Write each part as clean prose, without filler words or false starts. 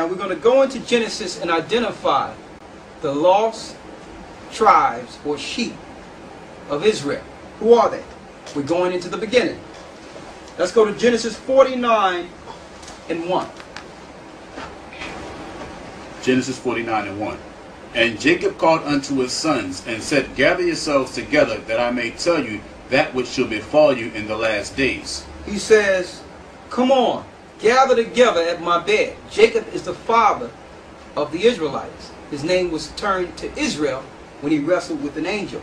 Now we're going to go into Genesis and identify the lost tribes or sheep of Israel. Who are they? We're going into the beginning. Let's go to Genesis 49 and 1. Genesis 49 and 1. And Jacob called unto his sons, and said, Gather yourselves together, that I may tell you that which shall befall you in the last days. He says, come on, gather together at my bed. Jacob is the father of the Israelites. His name was turned to Israel when he wrestled with an angel.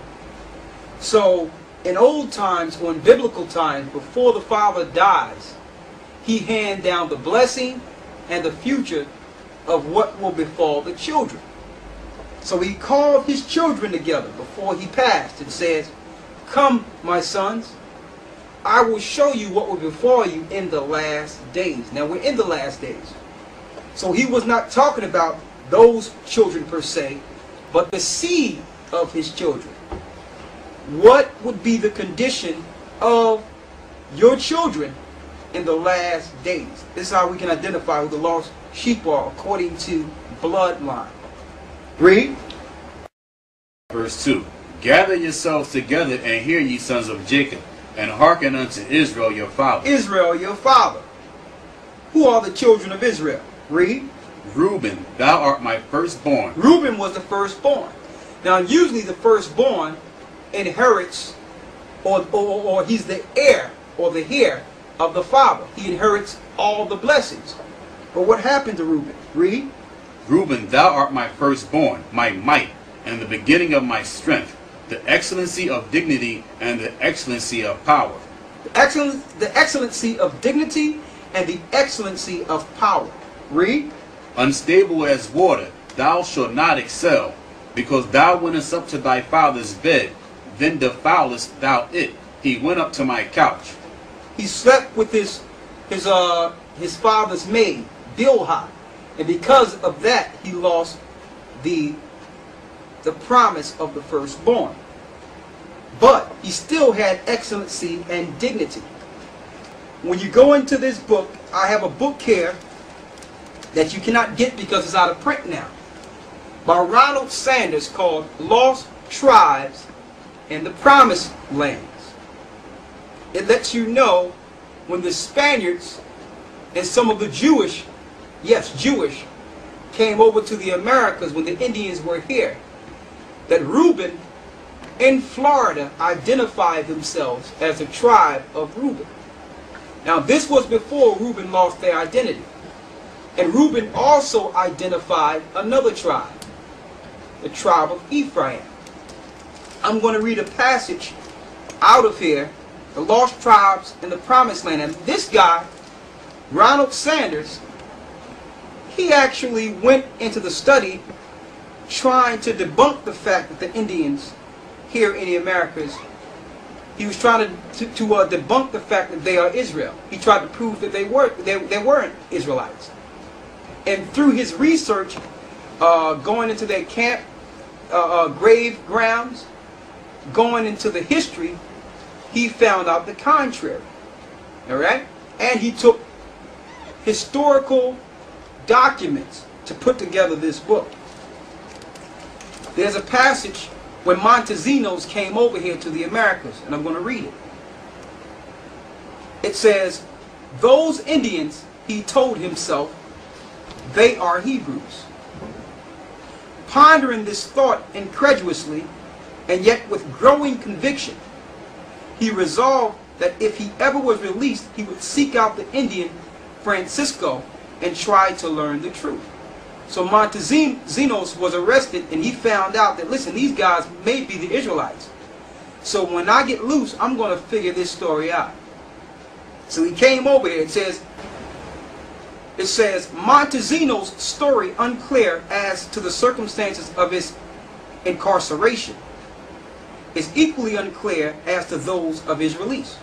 So, in old times, or in biblical times, before the father dies, he hands down the blessing and the future of what will befall the children. So he called his children together before he passed and says, come, my sons, I will show you what will befall you in the last days. Now we're in the last days. So he was not talking about those children per se, but the seed of his children. What would be the condition of your children in the last days? This is how we can identify who the lost sheep are according to bloodline. Read. Verse 2. Gather yourselves together, and hear ye sons of Jacob, and hearken unto Israel your father. Israel your father. Who are the children of Israel? Read. Ruben, thou art my firstborn. Ruben was the firstborn. Now usually the firstborn inherits, or he's the heir or the heir of the father. He inherits all the blessings. But what happened to Ruben? Read. Ruben, thou art my firstborn, my might, and the beginning of my strength, the excellency of dignity and the excellency of power. The excellency of dignity and the excellency of power. Read. Unstable as water, thou shalt not excel, because thou wentest up to thy father's bed, then defoulest thou it. He went up to my couch. He slept with his father's maid, Bilhah, and because of that he lost the promise of the firstborn. But he still had excellency and dignity. When you go into this book, I have a book here that you cannot get because it's out of print now, by Ronald Sanders, called Lost Tribes in the Promised Lands. It lets you know when the Spaniards and some of the Jewish, came over to the Americas when the Indians were here, that Ruben in Florida identified themselves as a tribe of Ruben. Now this was before Ruben lost their identity. And Ruben also identified another tribe, the tribe of Ephraim. I'm going to read a passage out of here, the Lost Tribes in the Promised Land. And this guy, Ronald Sanders, he actually went into the study trying to debunk the fact that the Indians here in the Americas, he was trying to debunk the fact that they are Israel. He tried to prove that they weren't Israelites. And through his research, going into their camp, grave grounds, going into the history, he found out the contrary. Alright? And he took historical documents to put together this book. There's a passage when Montesinos came over here to the Americas, and I'm going to read it. It says, those Indians, he told himself, they are Hebrews. Pondering this thought incredulously, and yet with growing conviction, he resolved that if he ever was released, he would seek out the Indian Francisco and try to learn the truth. So Montesinos was arrested, and he found out that, listen, these guys may be the Israelites. So when I get loose, I'm going to figure this story out. So he came over here. It says, Montesinos' story unclear as to the circumstances of his incarceration is equally unclear as to those of his release.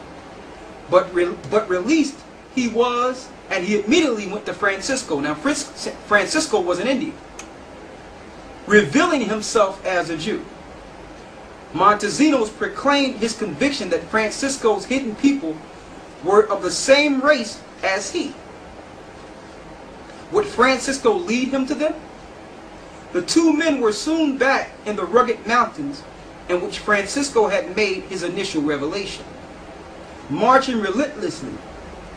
But released he was, and he immediately went to Francisco. Now Francisco was an Indian, revealing himself as a Jew. Montesinos proclaimed his conviction that Francisco's hidden people were of the same race as he. Would Francisco lead him to them? The two men were soon back in the rugged mountains in which Francisco had made his initial revelation, marching relentlessly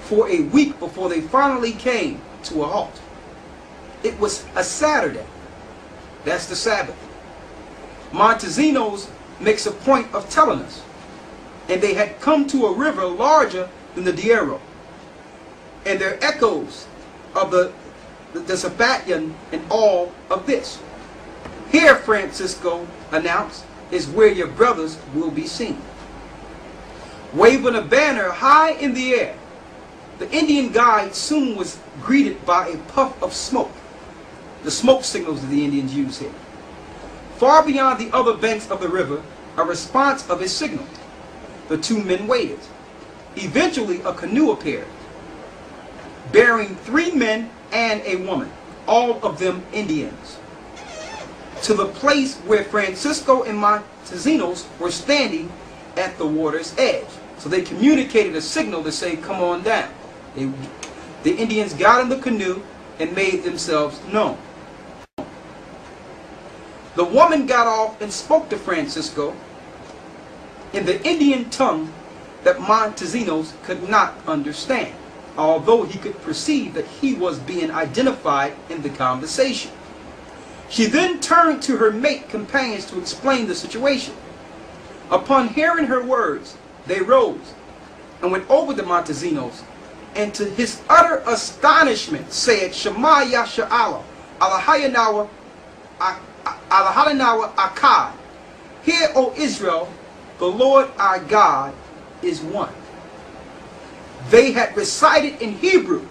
for a week before they finally came to a halt. It was a Saturday. That's the Sabbath. Montesinos makes a point of telling us, and they had come to a river larger than the Diero, and there are echoes of the Sabbatean and all of this. Here, Francisco announced, is where your brothers will be seen. Waving a banner high in the air, the Indian guide soon was greeted by a puff of smoke, the smoke signals that the Indians use here. Far beyond the other banks of the river, a response of his signal. The two men waited. Eventually, a canoe appeared, bearing 3 men and a woman, all of them Indians, to the place where Francisco and Montesinos were standing at the water's edge. So they communicated a signal to say, come on down. The Indians got in the canoe and made themselves known. The woman got off and spoke to Francisco in the Indian tongue that Montesinos could not understand, although he could perceive that he was being identified in the conversation. She then turned to her mate companions to explain the situation. Upon hearing her words, they rose and went over to Montesinos, and to his utter astonishment said, Shema Yasha'Allah, Alahayanawa Akkad. Hear, O Israel, the Lord our God is one. They had recited in Hebrew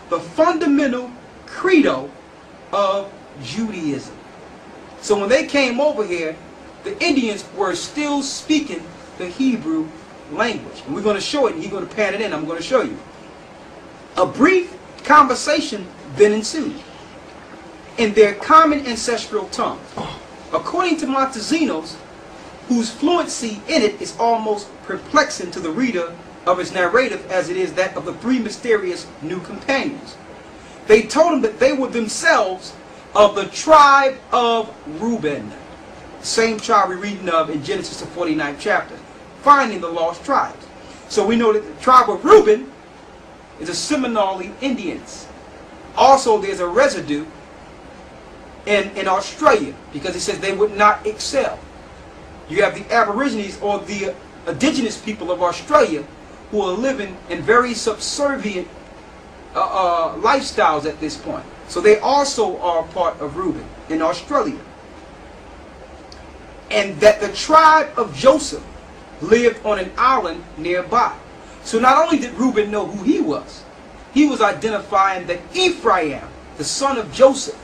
the fundamental credo of Judaism. So when they came over here, the Indians were still speaking the Hebrew language. And we're going to show it, and he's going to pan it in. I'm going to show you. A brief conversation then ensued in their common ancestral tongue. According to Montesinos, whose fluency in it is almost perplexing to the reader of his narrative as it is that of the 3 mysterious new companions, they told him that they were themselves of the tribe of Ruben, the same tribe we're reading of in Genesis the 49th chapter, finding the lost tribes. So we know that the tribe of Ruben is the Seminole Indians. Also, there's a residue in Australia, because it says they would not excel. You have the Aborigines, or the indigenous people of Australia, who are living in very subservient lifestyles at this point. So they also are part of Ruben in Australia. And that the tribe of Joseph lived on an island nearby. So not only did Ruben know who he was identifying that Ephraim, the son of Joseph,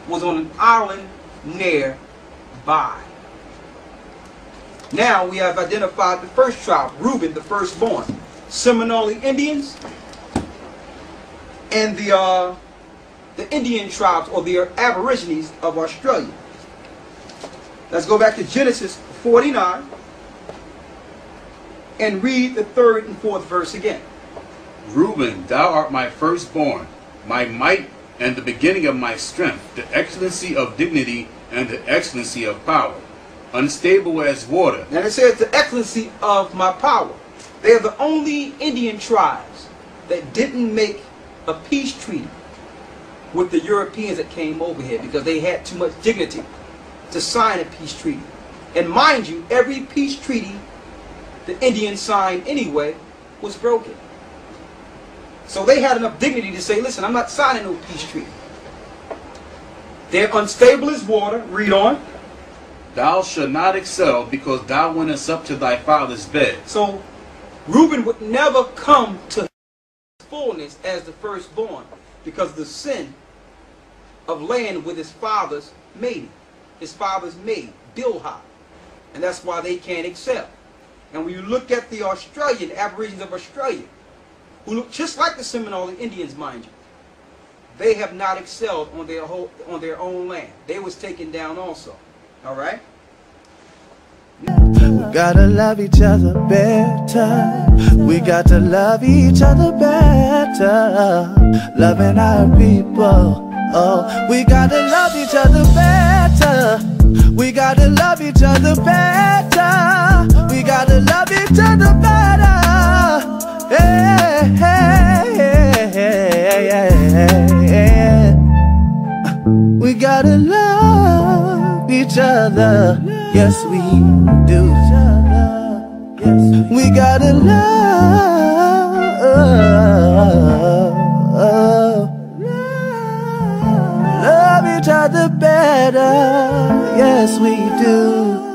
was on an island nearby. Now we have identified the first tribe, Ruben, the firstborn, Seminole Indians, and the Indian tribes, or the Aborigines of Australia. Let's go back to Genesis 49 and read the 3rd and 4th verse again. Ruben, thou art my firstborn, my might and the beginning of my strength, the excellency of dignity and the excellency of power, unstable as water. And it says the excellency of my power. They are the only Indian tribes that didn't make a peace treaty with the Europeans that came over here, because they had too much dignity to sign a peace treaty. And mind you, every peace treaty the Indians signed anyway was broken. So they had enough dignity to say, listen, I'm not signing no peace treaty. They're unstable as water. Read on. Thou shalt not excel, because thou wentest up to thy father's bed. So Reuben would never come to fullness as the firstborn, because of the sin of laying with his father's maid, Bilhah. And that's why they can't excel. And when you look at the Australian Aborigines of Australia, who look just like the Seminole Indians, mind you, they have not excelled on their own land. They was taken down also. All right? We gotta love each other better. We got to love each other better. Loving our people. Oh, we gotta love each other better. We gotta love each other better. We gotta love each other better. Hey, hey, hey, hey, hey. We gotta love each other. Yes, we do. We gotta love each other better. Yes, we do.